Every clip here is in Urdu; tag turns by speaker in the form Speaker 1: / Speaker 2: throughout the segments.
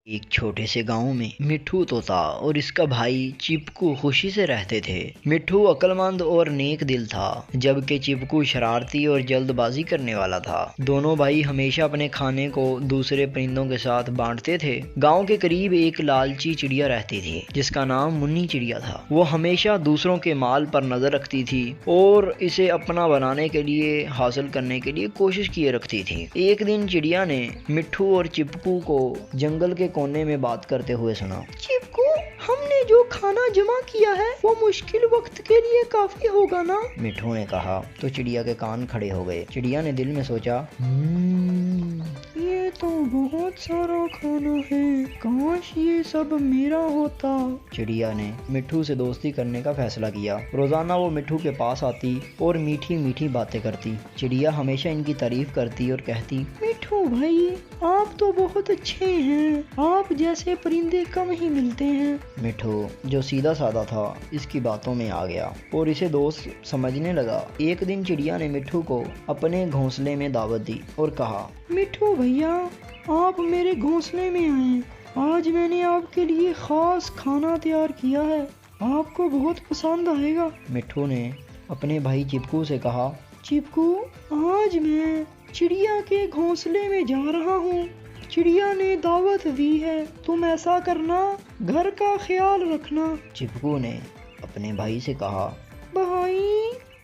Speaker 1: ایک چھوٹے سے گاؤں میں مٹھو طوطا اور اس کا بھائی چپکو خوشی سے رہتے تھے۔ مٹھو عقل مند اور نیک دل تھا، جبکہ چپکو شرارتی اور جلد بازی کرنے والا تھا۔ دونوں بھائی ہمیشہ اپنے کھانے کو دوسرے پرندوں کے ساتھ بانٹتے تھے۔ گاؤں کے قریب ایک لالچی چڑیا رہتی تھی جس کا نام منی چڑیا تھا۔ وہ ہمیشہ دوسروں کے مال پر نظر رکھتی تھی اور اسے اپنا بنانے کے لیے حاصل کرنے کے لیے کوشش کیے رکھتی تھی۔ ایک دن چڑیا نے مٹھو اور چپکو کو جنگل کے کونے میں بات کرتے ہوئے سنا۔
Speaker 2: چپکو، ہم نے جو کھانا جمع کیا ہے وہ مشکل وقت کے لیے کافی ہوگا نا؟
Speaker 1: مٹھو نے کہا تو چڑیا کے کان کھڑے ہو گئے۔ چڑیا نے دل میں سوچا،
Speaker 2: یہ تو بہت سارا کھانا ہے، کاش یہ سب میرا ہوتا۔
Speaker 1: چڑیا نے مٹھو سے دوستی کرنے کا فیصلہ کیا۔ روزانہ وہ مٹھو کے پاس آتی اور میٹھی میٹھی باتیں کرتی۔ چڑیا ہمیشہ ان کی تعریف کرتی اور کہتی،
Speaker 2: مٹھو بھائی، آپ تو بہت اچھے ہیں، آپ جیسے پرندے کم ہی ملتے ہیں۔
Speaker 1: مٹھو جو سیدھا سادہ تھا اس کی باتوں میں آ گیا اور اسے دوست سمجھنے لگا۔ ایک دن چڑیا نے مٹھو کو اپنے گھونسلے میں دعوت دی اور کہا،
Speaker 2: مٹھو بھیا، آپ میرے گھونسلے میں آئیں، آج میں نے آپ کے لیے خاص کھانا تیار کیا ہے، آپ کو بہت پسند آئے گا۔
Speaker 1: مٹھو نے اپنے بھائی چپکو سے کہا،
Speaker 2: چپکو، آج میں چڑیا کے گھونسلے میں جا رہا ہوں، چڑیا نے دعوت دی ہے، تم ایسا کرنا، گھر کا خیال رکھنا۔
Speaker 1: چپکو نے اپنے بھائی سے کہا،
Speaker 2: بھائی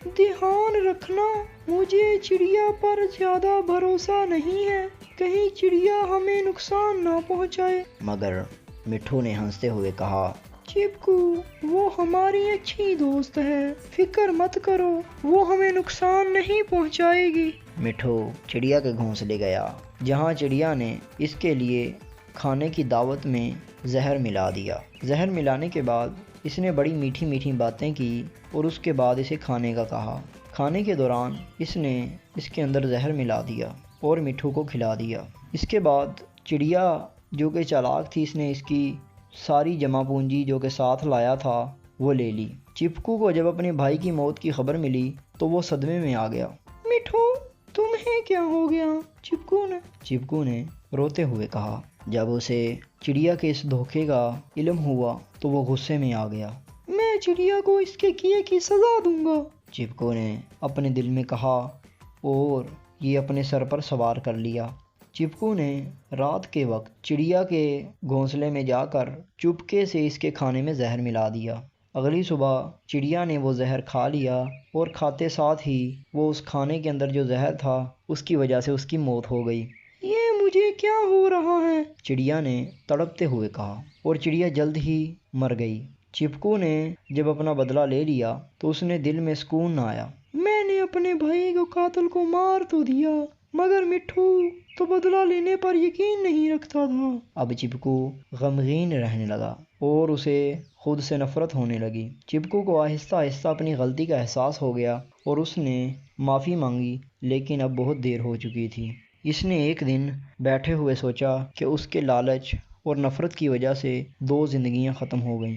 Speaker 2: دھیان رکھنا، مجھے چڑیا پر زیادہ بھروسہ نہیں ہے، کہیں چڑیا ہمیں نقصان نہ پہنچائے۔
Speaker 1: مگر مٹھو نے ہنستے ہوئے کہا،
Speaker 2: چپکو، وہ ہماری اچھی دوست ہے، فکر مت کرو، وہ ہمیں نقصان نہیں پہنچائے گی۔
Speaker 1: مٹھو چڑیا کے گھونسلے گیا جہاں چڑیا نے اس کے لیے کھانے کی دعوت میں زہر ملا دیا۔ زہر ملانے کے بعد اس نے بڑی میٹھی میٹھی باتیں کی اور اس کے بعد اسے کھانے کا کہا۔ کھانے کے دوران اس نے اس کے اندر زہر ملا دیا اور مٹھو کو کھلا دیا۔ اس کے بعد چڑیا جو کہ چالاک تھی، اس نے اس کی ساری جمع پونجی جو کہ ساتھ لایا تھا وہ لے لی۔ چپکو کو جب اپنے بھائی کی موت کی خبر ملی تو وہ صدمے میں آ گیا۔
Speaker 2: مٹھو، تمہیں کیا ہو گیا؟
Speaker 1: چپکو نے روتے ہوئے کہا۔ جب اسے چڑیا کے اس دھوکے کا علم ہوا تو وہ غصے میں آ گیا۔
Speaker 2: میں چڑیا کو اس کے کیے کی سزا دوں گا،
Speaker 1: چپکو نے اپنے دل میں کہا اور یہ اپنے سر پر سوار کر لیا۔ چپکو نے رات کے وقت چڑیا کے گھونسلے میں جا کر چپکے سے اس کے کھانے میں زہر ملا دیا۔ اگلی صبح چڑیا نے وہ زہر کھا لیا اور کھاتے ساتھ ہی وہ اس کھانے کے اندر جو زہر تھا اس کی وجہ سے اس کی موت ہو گئی۔
Speaker 2: یہ مجھے کیا ہو رہا ہے؟
Speaker 1: چڑیا نے تڑپتے ہوئے کہا اور چڑیا جلد ہی مر گئی۔ چپکو نے جب اپنا بدلہ لے لیا تو اس نے دل میں سکون نہ آیا۔
Speaker 2: میں نے اپنے بھائی کو قاتل کو مار تو دیا، مگر مٹھو تو بدلہ لینے پر یقین نہیں رکھتا تھا۔
Speaker 1: اب چپکو غمگین رہنے لگا اور اسے خود سے نفرت ہونے لگی۔ چپکو کو آہستہ آہستہ اپنی غلطی کا احساس ہو گیا اور اس نے معافی مانگی، لیکن اب بہت دیر ہو چکی تھی۔ اس نے ایک دن بیٹھے ہوئے سوچا کہ اس کے لالچ اور نفرت کی وجہ سے 2 زندگیاں ختم ہو گئیں۔